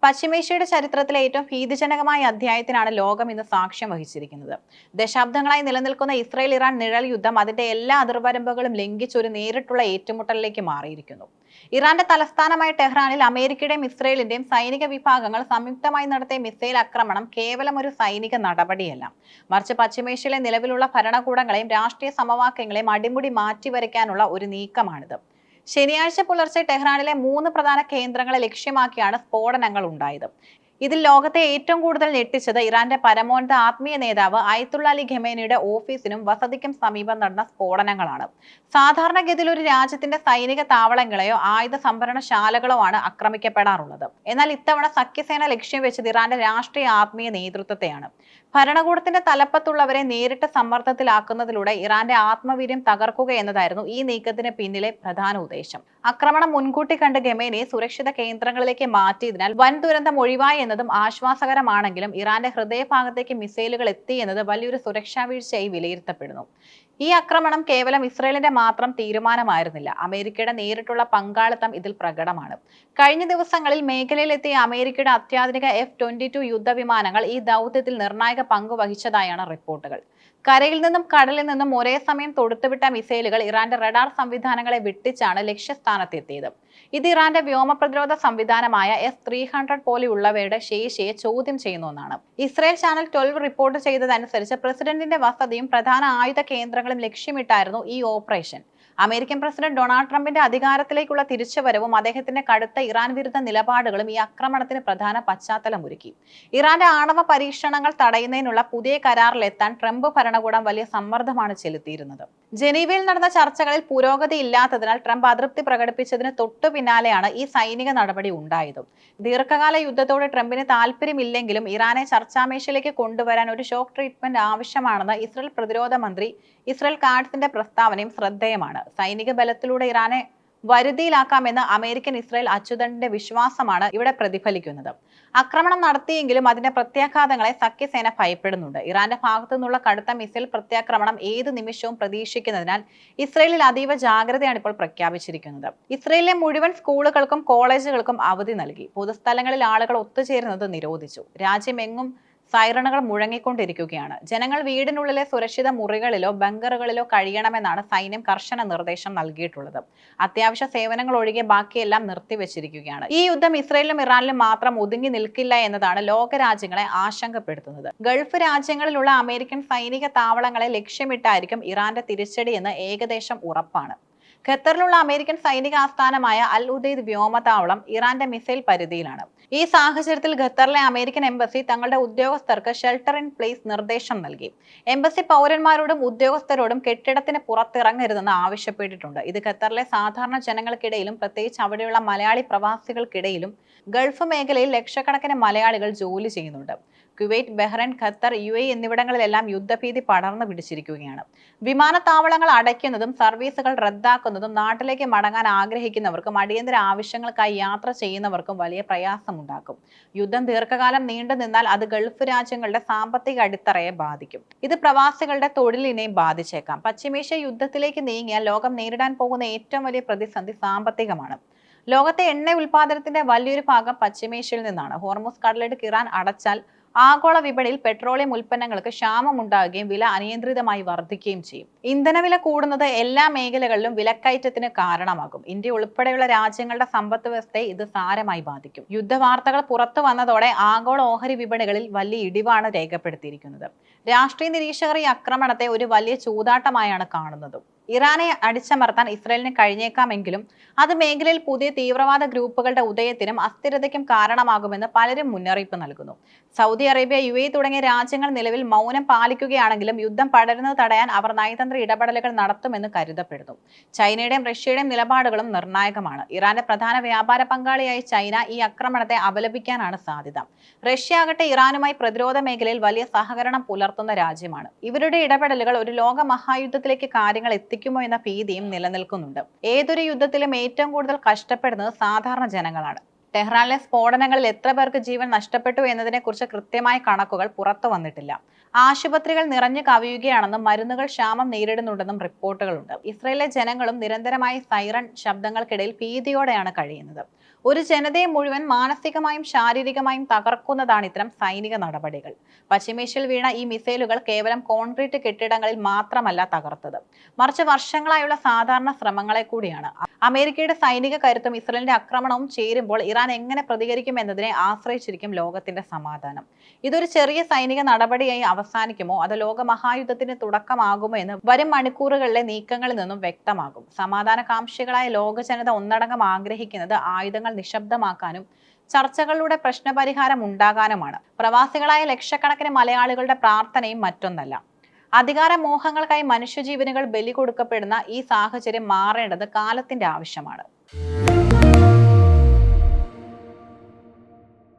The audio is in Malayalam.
പശ്ചിമേഷ്യയുടെ ചരിത്രത്തിലെ ഏറ്റവും ഭീതിജനകമായ അധ്യായത്തിനാണ് ലോകം ഇന്ന് സാക്ഷ്യം വഹിച്ചിരിക്കുന്നത്. ദശാബ്ദങ്ങളായി നിലനിൽക്കുന്ന ഇസ്രായേൽ ഇറാൻ നിഴൽ യുദ്ധം അതിന്റെ എല്ലാ അതിർവരമ്പുകളും ലംഘിച്ച് ഒരു നേരിട്ടുള്ള ഏറ്റുമുട്ടലിലേക്ക് മാറിയിരിക്കുന്നു. ഇറാന്റെ തലസ്ഥാനമായ ടെഹ്റാനിൽ അമേരിക്കയുടെയും ഇസ്രായേലിന്റെയും സൈനിക വിഭാഗങ്ങൾ സംയുക്തമായി നടത്തിയ മിസൈൽ ആക്രമണം കേവലം ഒരു സൈനിക നടപടിയല്ല, മറിച്ച് പശ്ചിമേഷ്യയിലെ നിലവിലുള്ള ഭരണകൂടങ്ങളെയും രാഷ്ട്രീയ സമവാക്യങ്ങളെയും അടിമുടി മാറ്റിവരയ്ക്കാനുള്ള ഒരു നീക്കമാണിത്. ശനിയാഴ്ച പുലർച്ചെ ടെഹ്റാനിലെ 3 പ്രധാന കേന്ദ്രങ്ങളെ ലക്ഷ്യമാക്കിയാണ് സ്ഫോടനങ്ങൾ ഉണ്ടായത്. ഇതിൽ ലോകത്തെ ഏറ്റവും കൂടുതൽ ഞെട്ടിച്ചത് ഇറാന്റെ പരമോന്നത ആത്മീയ നേതാവ് അയത്തുള്ള അലി ഖമേനിയുടെ ഓഫീസിനും വസതിക്കും സമീപം നടന്ന സ്ഫോടനങ്ങളാണ്. സാധാരണഗതിയിൽ ഒരു രാജ്യത്തിന്റെ സൈനിക താവളങ്ങളെയോ ആയുധ സംഭരണശാലകളോ ആണ് ആക്രമിക്കപ്പെടാറുള്ളത്. എന്നാൽ ഇത്തവണ സഖ്യസേന ലക്ഷ്യം വെച്ചത് ഇറാന്റെ രാഷ്ട്രീയ ആത്മീയ നേതൃത്വത്തെയാണ്. ഭരണകൂടത്തിന്റെ തലപ്പത്തുള്ളവരെ നേരിട്ട് സമ്മർദ്ദത്തിലാക്കുന്നതിലൂടെ ഇറാന്റെ ആത്മവീര്യം തകർക്കുക എന്നതായിരുന്നു ഈ നീക്കത്തിന് പിന്നിലെ പ്രധാന ഉദ്ദേശം. ആക്രമണം മുൻകൂട്ടി കണ്ട് ഖമേനി സുരക്ഷിത കേന്ദ്രങ്ങളിലേക്ക് മാറ്റിയതിനാൽ വൻ ദുരന്തം ഒഴിവായി എന്നതും ആശ്വാസകരമാണെങ്കിലും ഇറാന്റെ ഹൃദയഭാഗത്തേക്ക് മിസൈലുകൾ എത്തി എന്നത് വലിയൊരു സുരക്ഷാ വീഴ്ചയായി വിലയിരുത്തപ്പെടുന്നു. ഈ ആക്രമണം കേവലം ഇസ്രായേലിന്റെ മാത്രം തീരുമാനമായിരുന്നില്ല, അമേരിക്കയുടെ നേരിട്ടുള്ള പങ്കാളിത്തം ഇതിൽ പ്രകടമാണ്. കഴിഞ്ഞ ദിവസങ്ങളിൽ മേഖലയിലെത്തിയ അമേരിക്കയുടെ അത്യാധുനിക F-22 യുദ്ധവിമാനങ്ങൾ ഈ ദൗത്യത്തിൽ നിർണായക പങ്ക് വഹിച്ചതായാണ് റിപ്പോർട്ടുകൾ. കരയിൽ നിന്നും കടലിൽ നിന്നും ഒരേ സമയം തൊടുത്തുവിട്ട മിസൈലുകൾ ഇറാന്റെ റഡാർ സംവിധാനങ്ങളെ വെട്ടിച്ചാണ് ലക്ഷ്യസ്ഥാനത്തെത്തിയത്. ഇത് ഇറാന്റെ വ്യോമ പ്രതിരോധ സംവിധാനമായ S-300 പോലെയുള്ളവയുടെ ശേഷിയെ ചോദ്യം ചെയ്യുന്ന ഒന്നാണ്. ഇസ്രായേൽ ചാനൽ 12 റിപ്പോർട്ട് ചെയ്തതനുസരിച്ച് പ്രസിഡന്റിന്റെ വസതിയും പ്രധാന ആയുധ കേന്ദ്രങ്ങളും ലക്ഷ്യമിട്ടായിരുന്നു ഈ ഓപ്പറേഷൻ. അമേരിക്കൻ പ്രസിഡന്റ് ഡൊണാൾഡ് ട്രംപിന്റെ അധികാരത്തിലേക്കുള്ള തിരിച്ചുവരവും അദ്ദേഹത്തിന്റെ കടുത്ത ഇറാൻ വിരുദ്ധ നിലപാടുകളും ഈ ആക്രമണത്തിന് പ്രധാന പശ്ചാത്തലമൊരുക്കി. ഇറാന്റെ ആണവ പരീക്ഷണങ്ങൾ തടയുന്നതിനുള്ള പുതിയ കരാറിലെത്താൻ ട്രംപ് ഭരണകൂടം വലിയ സമ്മർദ്ദമാണ് ചെലുത്തിയിരുന്നത്. ജനീവയിൽ നടന്ന ചർച്ചകളിൽ പുരോഗതി ഇല്ലാത്തതിനാൽ ട്രംപ് അതൃപ്തി പ്രകടിപ്പിച്ചതിന് തൊട്ടു പിന്നാലെയാണ് ഈ സൈനിക നടപടി ഉണ്ടായത്. ദീർഘകാല യുദ്ധത്തോട് ട്രംപിന് താല്പര്യമില്ലെങ്കിലും ഇറാനെ ചർച്ചാമേശയിലേക്ക് കൊണ്ടുവരാൻ ഒരു ഷോക്ക് ട്രീറ്റ്മെന്റ് ആവശ്യമാണെന്ന് ഇസ്രായേൽ പ്രതിരോധ മന്ത്രി ഇസ്രായേൽ കാട്സിന്റെ പ്രസ്താവനയും ശ്രദ്ധേയമാണ്. സൈനിക ബലത്തിലൂടെ ഇറാനെ വരുതിയിലാക്കാമെന്ന് അമേരിക്കൻ ഇസ്രായേൽ അച്ചുതണ്ടിന്റെ വിശ്വാസമാണ് ഇവിടെ പ്രതിഫലിക്കുന്നത്. ആക്രമണം നടത്തിയെങ്കിലും അതിന്റെ പ്രത്യാഘാതങ്ങളെ സഖ്യസേന ഭയപ്പെടുന്നുണ്ട്. ഇറാന്റെ ഭാഗത്തു നിന്നുള്ള കടുത്ത മിസൈൽ പ്രത്യാക്രമണം ഏത് നിമിഷവും പ്രതീക്ഷിക്കുന്നതിനാൽ ഇസ്രായേലിൽ അതീവ ജാഗ്രതയാണ് ഇപ്പോൾ പ്രഖ്യാപിച്ചിരിക്കുന്നത്. ഇസ്രായേലിലെ മുഴുവൻ സ്കൂളുകൾക്കും കോളേജുകൾക്കും അവധി നൽകി. പൊതുസ്ഥലങ്ങളിൽ ആളുകൾ ഒത്തുചേരുന്നത് നിരോധിച്ചു. രാജ്യമെങ്ങും സൈറണുകൾ മുഴങ്ങിക്കൊണ്ടിരിക്കുകയാണ്. ജനങ്ങൾ വീടിനുള്ളിലെ സുരക്ഷിത മുറികളിലോ ബങ്കറുകളിലോ കഴിയണമെന്നാണ് സൈന്യം കർശന നിർദ്ദേശം നൽകിയിട്ടുള്ളത്. അത്യാവശ്യ സേവനങ്ങൾ ഒഴികെ ബാക്കിയെല്ലാം നിർത്തിവെച്ചിരിക്കുകയാണ്. ഈ യുദ്ധം ഇസ്രായേലിലും ഇറാനിലും മാത്രം ഒതുങ്ങി നിൽക്കില്ല എന്നതാണ് ലോകരാജ്യങ്ങളെ ആശങ്കപ്പെടുത്തുന്നത്. ഗൾഫ് രാജ്യങ്ങളിലുള്ള അമേരിക്കൻ സൈനിക താവളങ്ങളെ ലക്ഷ്യമിട്ടായിരിക്കും ഇറാന്റെ തിരിച്ചടി എന്ന് ഏകദേശം ഉറപ്പാണ്. ഖത്തറിലുള്ള അമേരിക്കൻ സൈനിക ആസ്ഥാനമായ അൽ ഉദൈദ് വ്യോമതാവളം ഇറാന്റെ മിസൈൽ പരിധിയിലാണ്. ഈ സാഹചര്യത്തിൽ ഖത്തറിലെ അമേരിക്കൻ എംബസി തങ്ങളുടെ ഉദ്യോഗസ്ഥർക്ക് ഷെൽട്ടർ ഇൻ പ്ലേസ് നിർദ്ദേശം നൽകി. എംബസി പൗരന്മാരോടും ഉദ്യോഗസ്ഥരോടും കെട്ടിടത്തിന് പുറത്തിറങ്ങരുതെന്ന് ആവശ്യപ്പെട്ടിട്ടുണ്ട്. ഇത് ഖത്തറിലെ സാധാരണ ജനങ്ങൾക്കിടയിലും പ്രത്യേകിച്ച് അവിടെയുള്ള മലയാളി പ്രവാസികൾക്കിടയിലും ഗൾഫ് മേഖലയിൽ ലക്ഷക്കണക്കിന് മലയാളികൾ ജോലി ചെയ്യുന്നുണ്ട്. കുവൈറ്റ്, ബഹ്റൈൻ, ഖത്തർ, UAE എന്നിവിടങ്ങളിലെല്ലാം യുദ്ധഭീതി പടർന്നു പിടിച്ചിരിക്കുകയാണ്. വിമാനത്താവളങ്ങൾ അടയ്ക്കുന്നതും സർവീസുകൾ റദ്ദാക്കുന്നതും നാട്ടിലേക്ക് മടങ്ങാൻ ആഗ്രഹിക്കുന്നവർക്കും അടിയന്തര ആവശ്യങ്ങൾക്കായി യാത്ര ചെയ്യുന്നവർക്കും വലിയ പ്രയാസമുണ്ടാക്കും. യുദ്ധം ദീർഘകാലം നീണ്ടു നിന്നാൽ അത് ഗൾഫ് രാജ്യങ്ങളുടെ സാമ്പത്തിക അടിത്തറയെ ബാധിക്കും. ഇത് പ്രവാസികളുടെ തൊഴിലിനെയും ബാധിച്ചേക്കാം. പശ്ചിമേഷ്യ യുദ്ധത്തിലേക്ക് നീങ്ങിയാൽ ലോകം നേരിടാൻ പോകുന്ന ഏറ്റവും വലിയ പ്രതിസന്ധി സാമ്പത്തികമാണ്. ലോകത്തെ എണ്ണ ഉൽപാദനത്തിന്റെ വലിയൊരു ഭാഗം പശ്ചിമേഷ്യയിൽ നിന്നാണ്. ഹോർമുസ് കടലിടുക്ക് ഇറാൻ അടച്ചാൽ ആഗോള വിപണിയിൽ പെട്രോളിയം ഉൽപ്പന്നങ്ങൾക്ക് ക്ഷാമമുണ്ടാകുകയും വില അനിയന്ത്രിതമായി വർദ്ധിക്കുകയും ചെയ്യും. ഇന്ധനവില കൂടുന്നത് എല്ലാ മേഖലകളിലും വിലക്കയറ്റത്തിന് കാരണമാകും. ഇന്ത്യ ഉൾപ്പെടെയുള്ള രാജ്യങ്ങളുടെ സമ്പദ് വ്യവസ്ഥയെ ഇത് സാരമായി ബാധിക്കും. യുദ്ധവാർത്തകൾ പുറത്തു വന്നതോടെ ആഗോള ഓഹരി വിപണികളിൽ വലിയ ഇടിവാണ് രേഖപ്പെടുത്തിയിരിക്കുന്നത്. രാഷ്ട്രീയ നിരീക്ഷകർ ഈ ആക്രമണത്തെ ഒരു വലിയ ചൂതാട്ടമായാണ് കാണുന്നത്. ഇറാനെ അടിച്ചമർത്താൻ ഇസ്രായേലിന് കഴിഞ്ഞേക്കാമെങ്കിലും അത് മേഖലയിൽ പുതിയ തീവ്രവാദ ഗ്രൂപ്പുകളുടെ ഉദയത്തിനും അസ്ഥിരതയ്ക്കും കാരണമാകുമെന്ന് പലരും മുന്നറിയിപ്പ് നൽകുന്നു. സൗദി അറേബ്യ, UAE തുടങ്ങിയ രാജ്യങ്ങൾ നിലവിൽ മൗനം പാലിക്കുകയാണെങ്കിലും യുദ്ധം പടരുന്നത് തടയാൻ അവർ നയതന്ത്ര ഇടപെടലുകൾ നടത്തുമെന്ന് കരുതപ്പെടുന്നു. ചൈനയുടെയും റഷ്യയുടെയും നിലപാടുകളും നിർണായകമാണ്. ഇറാന്റെ പ്രധാന വ്യാപാര പങ്കാളിയായ ചൈന ഈ ആക്രമണത്തെ അപലപിക്കാനാണ് സാധ്യത. റഷ്യ ആകട്ടെ ഇറാനുമായി പ്രതിരോധ മേഖലയിൽ വലിയ സഹകരണം പുലർത്തുന്ന രാജ്യമാണ്. ഇവരുടെ ഇടപെടലുകൾ ഒരു ലോക മഹായുദ്ധത്തിലേക്ക് കാര്യങ്ങൾ എത്തിക്കുമോ എന്ന ഭീതിയും നിലനിൽക്കുന്നുണ്ട്. ഏതൊരു യുദ്ധത്തിലും ഏറ്റവും കൂടുതൽ കഷ്ടപ്പെടുന്നത് സാധാരണ ജനങ്ങളാണ്. ടെഹ്റാനിലെ സ്ഫോടനങ്ങളിൽ എത്ര പേർക്ക് ജീവൻ നഷ്ടപ്പെട്ടു എന്നതിനെ കുറിച്ച് കൃത്യമായ കണക്കുകൾ പുറത്തു വന്നിട്ടില്ല. ആശുപത്രികൾ നിറഞ്ഞു കവിയുകയാണെന്നും മരുന്നുകൾ ക്ഷാമം നേരിടുന്നുണ്ടെന്നും റിപ്പോർട്ടുകളുണ്ട്. ഇസ്രായേലിലെ ജനങ്ങളും നിരന്തരമായ സൈറൺ ശബ്ദങ്ങൾക്കിടയിൽ ഭീതിയോടെയാണ് കഴിയുന്നത്. ഒരു ജനതയെ മുഴുവൻ മാനസികമായും ശാരീരികമായും തകർക്കുന്നതാണ് ഇത്തരം സൈനിക നടപടികൾ. പശ്ചിമേഷ്യയിൽ വീണ ഈ മിസൈലുകൾ കേവലം കോൺക്രീറ്റ് കെട്ടിടങ്ങളിൽ മാത്രമല്ല തകർത്തത്, മറിച്ച് വർഷങ്ങളായുള്ള സാധാരണ ശ്രമങ്ങളെ കൂടിയാണ്. അമേരിക്കയുടെ സൈനിക കരുത്തും ഇസ്രയേലിന്റെ ആക്രമണവും ചേരുമ്പോൾ ഇറാൻ എങ്ങനെ പ്രതികരിക്കും എന്നതിനെ ആശ്രയിച്ചിരിക്കും ലോകത്തിന്റെ സമാധാനം. ഇതൊരു ചെറിയ സൈനിക നടപടിയായി അവസാനിക്കുമോ അതോ ലോകമഹായുദ്ധത്തിന് തുടക്കമാകുമോ എന്ന് വരും മണിക്കൂറുകളിലെ നീക്കങ്ങളിൽ നിന്നും വ്യക്തമാകും. സമാധാനകാംക്ഷികളായ ലോക ജനത ഒന്നടങ്കം ആഗ്രഹിക്കുന്നത് ആയുധങ്ങൾ നിശബ്ദമാക്കാനും ചർച്ചകളിലൂടെ പ്രശ്നപരിഹാരം ഉണ്ടാകാനുമാണ്. പ്രവാസികളായ ലക്ഷക്കണക്കിന് മലയാളികളുടെ പ്രാർത്ഥനയും മറ്റൊന്നല്ല. അധികാര മോഹങ്ങൾക്കായി മനുഷ്യജീവനുകൾ ബലി കൊടുക്കപ്പെടുന്ന ഈ സാഹചര്യം മാറേണ്ടത് കാലത്തിന്റെ ആവശ്യമാണ്.